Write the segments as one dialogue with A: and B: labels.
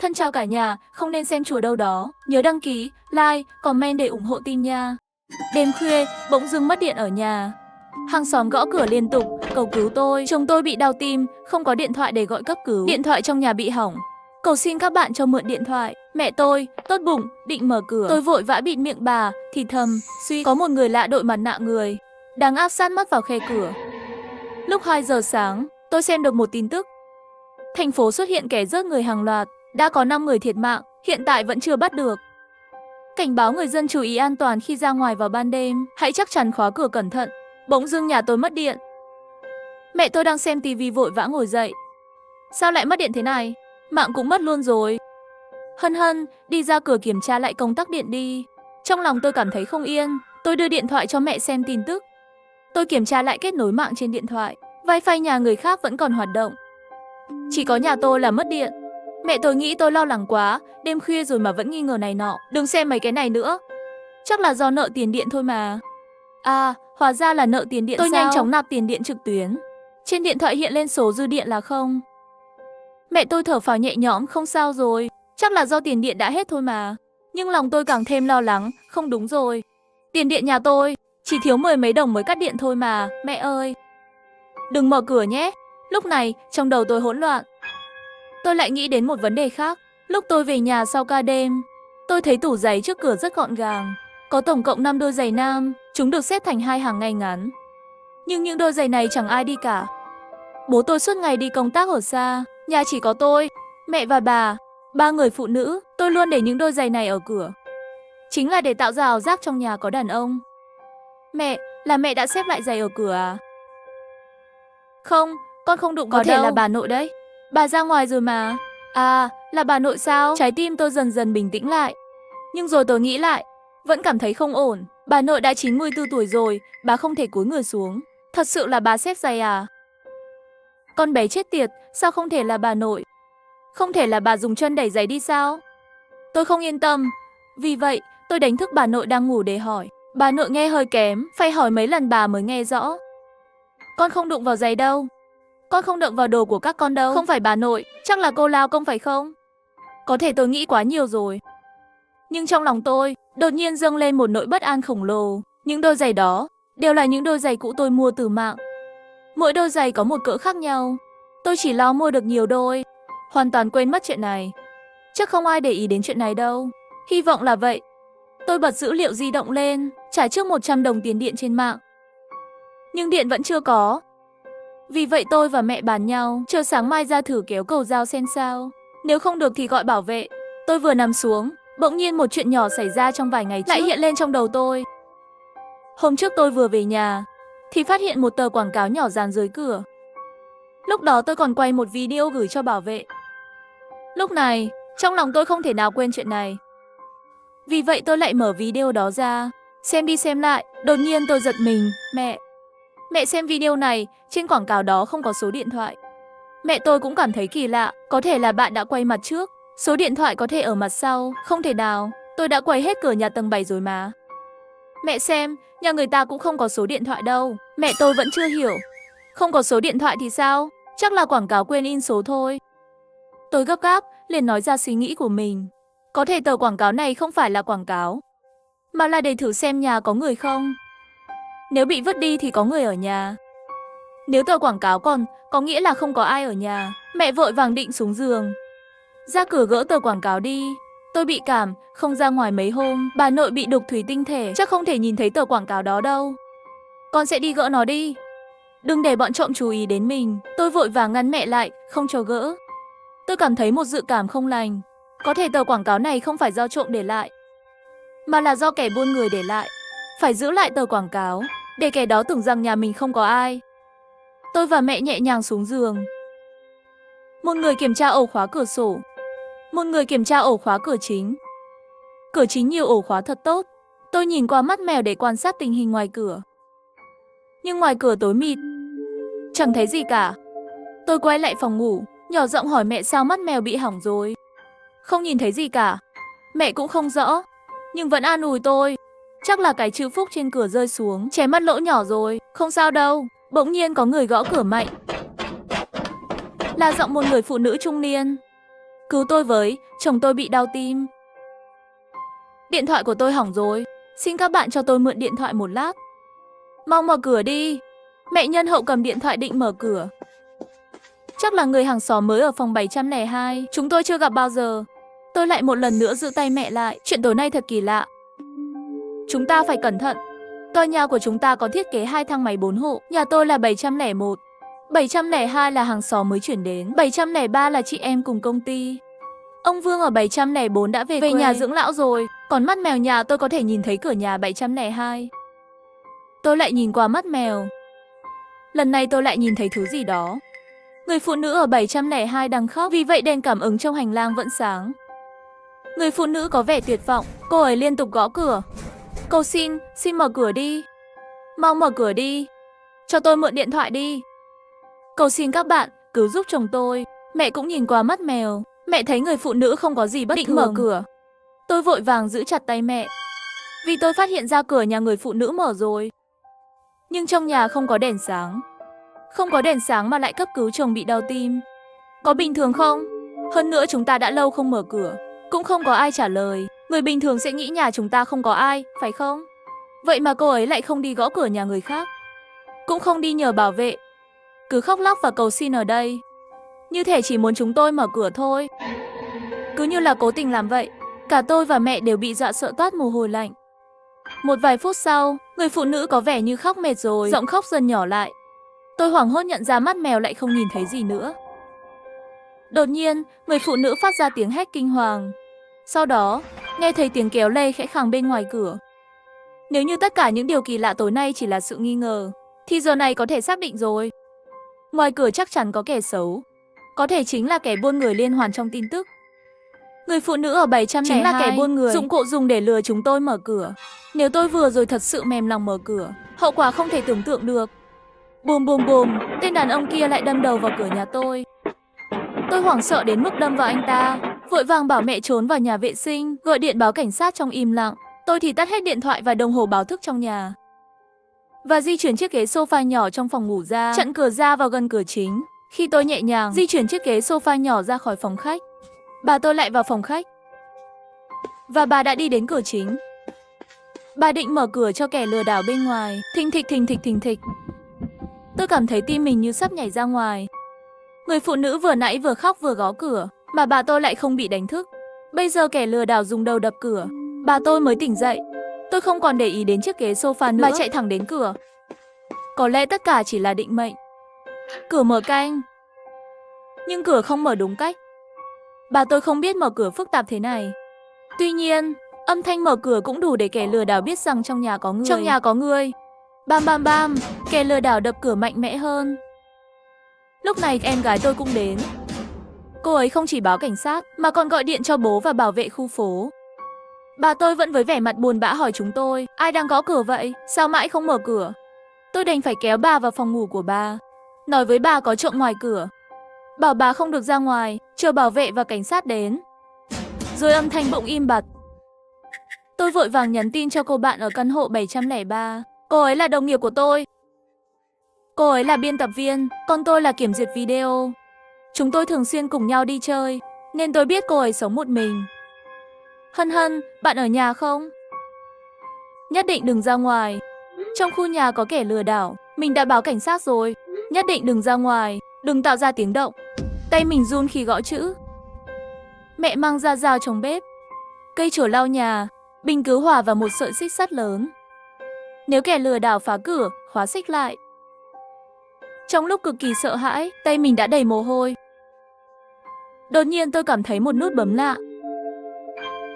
A: Thân chào cả nhà, không nên xem chùa đâu đó. Nhớ đăng ký, like, comment để ủng hộ team nha. Đêm khuya, bỗng dưng mất điện ở nhà. Hàng xóm gõ cửa liên tục, cầu cứu tôi. Chồng tôi bị đau tim, không có điện thoại để gọi cấp cứu. Điện thoại trong nhà bị hỏng. Cầu xin các bạn cho mượn điện thoại. Mẹ tôi, tốt bụng, định mở cửa. Tôi vội vã bịt miệng bà, thì thầm, suýt có một người lạ đội mặt nạ người, đang áp sát mắt vào khe cửa. Lúc 2 giờ sáng, tôi xem được một tin tức. Thành phố xuất hiện kẻ giết người hàng loạt, đã có 5 người thiệt mạng, hiện tại vẫn chưa bắt được. Cảnh báo người dân chú ý an toàn khi ra ngoài vào ban đêm, hãy chắc chắn khóa cửa cẩn thận. Bỗng dưng nhà tôi mất điện. Mẹ tôi đang xem tivi vội vã ngồi dậy. Sao lại mất điện thế này? Mạng cũng mất luôn rồi. Hân hân, đi ra cửa kiểm tra lại công tắc điện đi. Trong lòng tôi cảm thấy không yên, tôi đưa điện thoại cho mẹ xem tin tức. Tôi kiểm tra lại kết nối mạng trên điện thoại, wifi nhà người khác vẫn còn hoạt động. Chỉ có nhà tôi là mất điện. Mẹ tôi nghĩ tôi lo lắng quá, đêm khuya rồi mà vẫn nghi ngờ này nọ. Đừng xem mấy cái này nữa. Chắc là do nợ tiền điện thôi mà. À, hóa ra là nợ tiền điện sao? Tôi nhanh chóng nạp tiền điện trực tuyến. Trên điện thoại hiện lên số dư điện là 0. Mẹ tôi thở phào nhẹ nhõm, không sao rồi. Chắc là do tiền điện đã hết thôi mà. Nhưng lòng tôi càng thêm lo lắng, không đúng rồi. Tiền điện nhà tôi chỉ thiếu 10 mấy đồng mới cắt điện thôi mà, mẹ ơi. Đừng mở cửa nhé. Lúc này, trong đầu tôi hỗn loạn. Tôi lại nghĩ đến một vấn đề khác. Lúc tôi về nhà sau ca đêm, tôi thấy tủ giày trước cửa rất gọn gàng. Có tổng cộng 5 đôi giày nam, chúng được xếp thành 2 hàng ngay ngắn. Nhưng những đôi giày này chẳng ai đi cả. Bố tôi suốt ngày đi công tác ở xa, nhà chỉ có tôi, mẹ và bà, 3 người phụ nữ. Tôi luôn để những đôi giày này ở cửa, chính là để tạo ra ảo giác trong nhà có đàn ông. Mẹ, là mẹ đã xếp lại giày ở cửa à? Không, con không đụng vào đâu. Có thể là bà nội đấy. Bà ra ngoài rồi mà. À, là bà nội sao? Trái tim tôi dần dần bình tĩnh lại. Nhưng rồi tôi nghĩ lại, vẫn cảm thấy không ổn. Bà nội đã 94 tuổi rồi, bà không thể cúi người xuống. Thật sự là bà xếp giày à? Con bé chết tiệt, sao không thể là bà nội? Không thể là bà dùng chân đẩy giày đi sao? Tôi không yên tâm. Vì vậy, tôi đánh thức bà nội đang ngủ để hỏi. Bà nội nghe hơi kém, phải hỏi mấy lần bà mới nghe rõ. Con không đụng vào giày đâu. Con không động vào đồ của các con đâu. Không phải bà nội, chắc là cô lao công phải không? Có thể tôi nghĩ quá nhiều rồi. Nhưng trong lòng tôi, đột nhiên dâng lên một nỗi bất an khổng lồ. Những đôi giày đó, đều là những đôi giày cũ tôi mua từ mạng. Mỗi đôi giày có một cỡ khác nhau. Tôi chỉ lo mua được nhiều đôi, hoàn toàn quên mất chuyện này. Chắc không ai để ý đến chuyện này đâu. Hy vọng là vậy. Tôi bật dữ liệu di động lên, trả trước 100 đồng tiền điện trên mạng. Nhưng điện vẫn chưa có. Vì vậy tôi và mẹ bàn nhau, chờ sáng mai ra thử kéo cầu dao xem sao. Nếu không được thì gọi bảo vệ. Tôi vừa nằm xuống, bỗng nhiên một chuyện nhỏ xảy ra trong vài ngày trước lại hiện lên trong đầu tôi. Hôm trước tôi vừa về nhà, thì phát hiện một tờ quảng cáo nhỏ dán dưới cửa. Lúc đó tôi còn quay một video gửi cho bảo vệ. Lúc này, trong lòng tôi không thể nào quên chuyện này. Vì vậy tôi lại mở video đó ra, xem đi xem lại. Đột nhiên tôi giật mình, Mẹ xem video này, trên quảng cáo đó không có số điện thoại. Mẹ tôi cũng cảm thấy kỳ lạ, có thể là bạn đã quay mặt trước, số điện thoại có thể ở mặt sau. Không thể nào, tôi đã quay hết cửa nhà tầng 7 rồi mà. Mẹ xem, nhà người ta cũng không có số điện thoại đâu. Mẹ tôi vẫn chưa hiểu. Không có số điện thoại thì sao? Chắc là quảng cáo quên in số thôi. Tôi gấp gáp, liền nói ra suy nghĩ của mình. Có thể tờ quảng cáo này không phải là quảng cáo, mà là để thử xem nhà có người không. Nếu bị vứt đi thì có người ở nhà. Nếu tờ quảng cáo còn, có nghĩa là không có ai ở nhà. Mẹ vội vàng định xuống giường, ra cửa gỡ tờ quảng cáo đi. Tôi bị cảm, không ra ngoài mấy hôm. Bà nội bị đục thủy tinh thể, chắc không thể nhìn thấy tờ quảng cáo đó đâu. Con sẽ đi gỡ nó đi. Đừng để bọn trộm chú ý đến mình. Tôi vội vàng ngăn mẹ lại, không cho gỡ. Tôi cảm thấy một dự cảm không lành. Có thể tờ quảng cáo này không phải do trộm để lại, mà là do kẻ buôn người để lại. Phải giữ lại tờ quảng cáo, để kẻ đó tưởng rằng nhà mình không có ai. Tôi và mẹ nhẹ nhàng xuống giường. Một người kiểm tra ổ khóa cửa sổ, một người kiểm tra ổ khóa cửa chính. Cửa chính nhiều ổ khóa thật tốt. Tôi nhìn qua mắt mèo để quan sát tình hình ngoài cửa. Nhưng ngoài cửa tối mịt, chẳng thấy gì cả. Tôi quay lại phòng ngủ, nhỏ giọng hỏi mẹ sao mắt mèo bị hỏng rồi. Không nhìn thấy gì cả. Mẹ cũng không rõ, nhưng vẫn an ủi tôi. Chắc là cái chữ Phúc trên cửa rơi xuống, chém mất lỗ nhỏ rồi, không sao đâu. Bỗng nhiên có người gõ cửa mạnh. Là giọng một người phụ nữ trung niên. Cứu tôi với, chồng tôi bị đau tim. Điện thoại của tôi hỏng rồi. Xin các bạn cho tôi mượn điện thoại một lát. Mau mở cửa đi. Mẹ nhân hậu cầm điện thoại định mở cửa. Chắc là người hàng xóm mới ở phòng 702. Chúng tôi chưa gặp bao giờ. Tôi lại một lần nữa giữ tay mẹ lại. Chuyện tối nay thật kỳ lạ. Chúng ta phải cẩn thận. Tòa nhà của chúng ta có thiết kế 2 thang máy 4 hộ. Nhà tôi là 701. 702 là hàng xóm mới chuyển đến. 703 là chị em cùng công ty. Ông Vương ở 704 đã về nhà dưỡng lão rồi. Còn mắt mèo nhà tôi có thể nhìn thấy cửa nhà 702. Tôi lại nhìn qua mắt mèo. Lần này tôi lại nhìn thấy thứ gì đó. Người phụ nữ ở 702 đang khóc, vì vậy đèn cảm ứng trong hành lang vẫn sáng. Người phụ nữ có vẻ tuyệt vọng, cô ấy liên tục gõ cửa. Cầu xin mở cửa đi. Mau mở cửa đi. Cho tôi mượn điện thoại đi. Cầu xin các bạn, cứu giúp chồng tôi. Mẹ cũng nhìn qua mắt mèo. Mẹ thấy người phụ nữ không có gì bất thường. Mở cửa. Tôi vội vàng giữ chặt tay mẹ. Vì tôi phát hiện ra cửa nhà người phụ nữ mở rồi. Nhưng trong nhà không có đèn sáng. Không có đèn sáng mà lại cấp cứu chồng bị đau tim. Có bình thường không? Hơn nữa chúng ta đã lâu không mở cửa. Cũng không có ai trả lời. Người bình thường sẽ nghĩ nhà chúng ta không có ai, phải không? Vậy mà cô ấy lại không đi gõ cửa nhà người khác. Cũng không đi nhờ bảo vệ. Cứ khóc lóc và cầu xin ở đây. Như thể chỉ muốn chúng tôi mở cửa thôi. Cứ như là cố tình làm vậy. Cả tôi và mẹ đều bị dọa sợ toát mồ hôi lạnh. Một vài phút sau, người phụ nữ có vẻ như khóc mệt rồi, giọng khóc dần nhỏ lại. Tôi hoảng hốt nhận ra mắt mèo lại không nhìn thấy gì nữa. Đột nhiên, người phụ nữ phát ra tiếng hét kinh hoàng. Sau đó, nghe thấy tiếng kéo lê khẽ khàng bên ngoài cửa. Nếu như tất cả những điều kỳ lạ tối nay chỉ là sự nghi ngờ, thì giờ này có thể xác định rồi. Ngoài cửa chắc chắn có kẻ xấu. Có thể chính là kẻ buôn người liên hoàn trong tin tức. Người phụ nữ ở 702 chính là kẻ buôn người, dụng cụ dùng để lừa chúng tôi mở cửa. Nếu tôi vừa rồi thật sự mềm lòng mở cửa, hậu quả không thể tưởng tượng được. Bùm bùm bùm, tên đàn ông kia lại đâm đầu vào cửa nhà tôi. Tôi hoảng sợ đến mức đâm vào anh ta, vội vàng bảo mẹ trốn vào nhà vệ sinh, gọi điện báo cảnh sát trong im lặng. Tôi thì tắt hết điện thoại và đồng hồ báo thức trong nhà. Và di chuyển chiếc ghế sofa nhỏ trong phòng ngủ ra, chặn cửa ra vào gần cửa chính. Khi tôi nhẹ nhàng di chuyển chiếc ghế sofa nhỏ ra khỏi phòng khách, bà tôi lại vào phòng khách. Và bà đã đi đến cửa chính. Bà định mở cửa cho kẻ lừa đảo bên ngoài. Thình thịch thình thịch thình thịch. Tôi cảm thấy tim mình như sắp nhảy ra ngoài. Người phụ nữ vừa nãy vừa khóc vừa gõ cửa, mà bà tôi lại không bị đánh thức. Bây giờ kẻ lừa đảo dùng đầu đập cửa, bà tôi mới tỉnh dậy. Tôi không còn để ý đến chiếc ghế sofa nữa mà chạy thẳng đến cửa. Có lẽ tất cả chỉ là định mệnh. Cửa mở canh, nhưng cửa không mở đúng cách. Bà tôi không biết mở cửa phức tạp thế này. Tuy nhiên, âm thanh mở cửa cũng đủ để kẻ lừa đảo biết rằng trong nhà có người. Trong nhà có người. Bam bam bam, kẻ lừa đảo đập cửa mạnh mẽ hơn. Lúc này em gái tôi cũng đến. Cô ấy không chỉ báo cảnh sát mà còn gọi điện cho bố và bảo vệ khu phố. Bà tôi vẫn với vẻ mặt buồn bã hỏi chúng tôi, ai đang gõ cửa vậy? Sao mãi không mở cửa? Tôi đành phải kéo bà vào phòng ngủ của bà, nói với bà có trộm ngoài cửa. Bảo bà không được ra ngoài, chờ bảo vệ và cảnh sát đến. Rồi âm thanh bỗng im bặt. Tôi vội vàng nhắn tin cho cô bạn ở căn hộ 703. Cô ấy là đồng nghiệp của tôi. Cô ấy là biên tập viên, còn tôi là kiểm duyệt video. Chúng tôi thường xuyên cùng nhau đi chơi, nên tôi biết cô ấy sống một mình. Hân Hân, bạn ở nhà không? Nhất định đừng ra ngoài. Trong khu nhà có kẻ lừa đảo, mình đã báo cảnh sát rồi. Nhất định đừng ra ngoài, đừng tạo ra tiếng động. Tay mình run khi gõ chữ. Mẹ mang ra dao trong bếp, cây chổi lau nhà, bình cứu hỏa và một sợi xích sắt lớn. Nếu kẻ lừa đảo phá cửa, khóa xích lại. Trong lúc cực kỳ sợ hãi, tay mình đã đầy mồ hôi. Đột nhiên tôi cảm thấy một nút bấm lạ.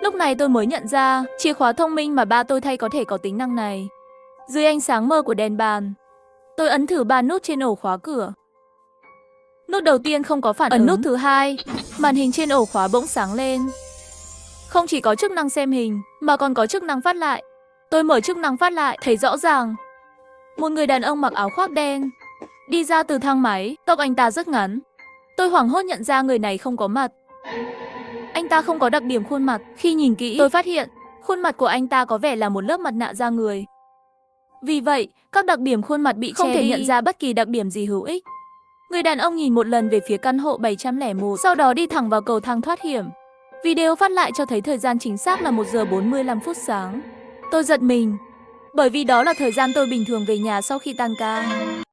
A: Lúc này tôi mới nhận ra, chìa khóa thông minh mà ba tôi thay có thể có tính năng này. Dưới ánh sáng mờ của đèn bàn, tôi ấn thử 3 nút trên ổ khóa cửa. Nút đầu tiên không có phản ứng. Ấn nút thứ hai, màn hình trên ổ khóa bỗng sáng lên. Không chỉ có chức năng xem hình, mà còn có chức năng phát lại. Tôi mở chức năng phát lại, thấy rõ ràng. Một người đàn ông mặc áo khoác đen, đi ra từ thang máy, tóc anh ta rất ngắn. Tôi hoảng hốt nhận ra người này không có mặt. Anh ta không có đặc điểm khuôn mặt. Khi nhìn kỹ, tôi phát hiện khuôn mặt của anh ta có vẻ là một lớp mặt nạ da người. Vì vậy, các đặc điểm khuôn mặt bị che đi, không thể nhận ra bất kỳ đặc điểm gì hữu ích. Người đàn ông nhìn một lần về phía căn hộ 701, sau đó đi thẳng vào cầu thang thoát hiểm. Video phát lại cho thấy thời gian chính xác là 1 giờ 45 phút sáng. Tôi giật mình, bởi vì đó là thời gian tôi bình thường về nhà sau khi tan ca.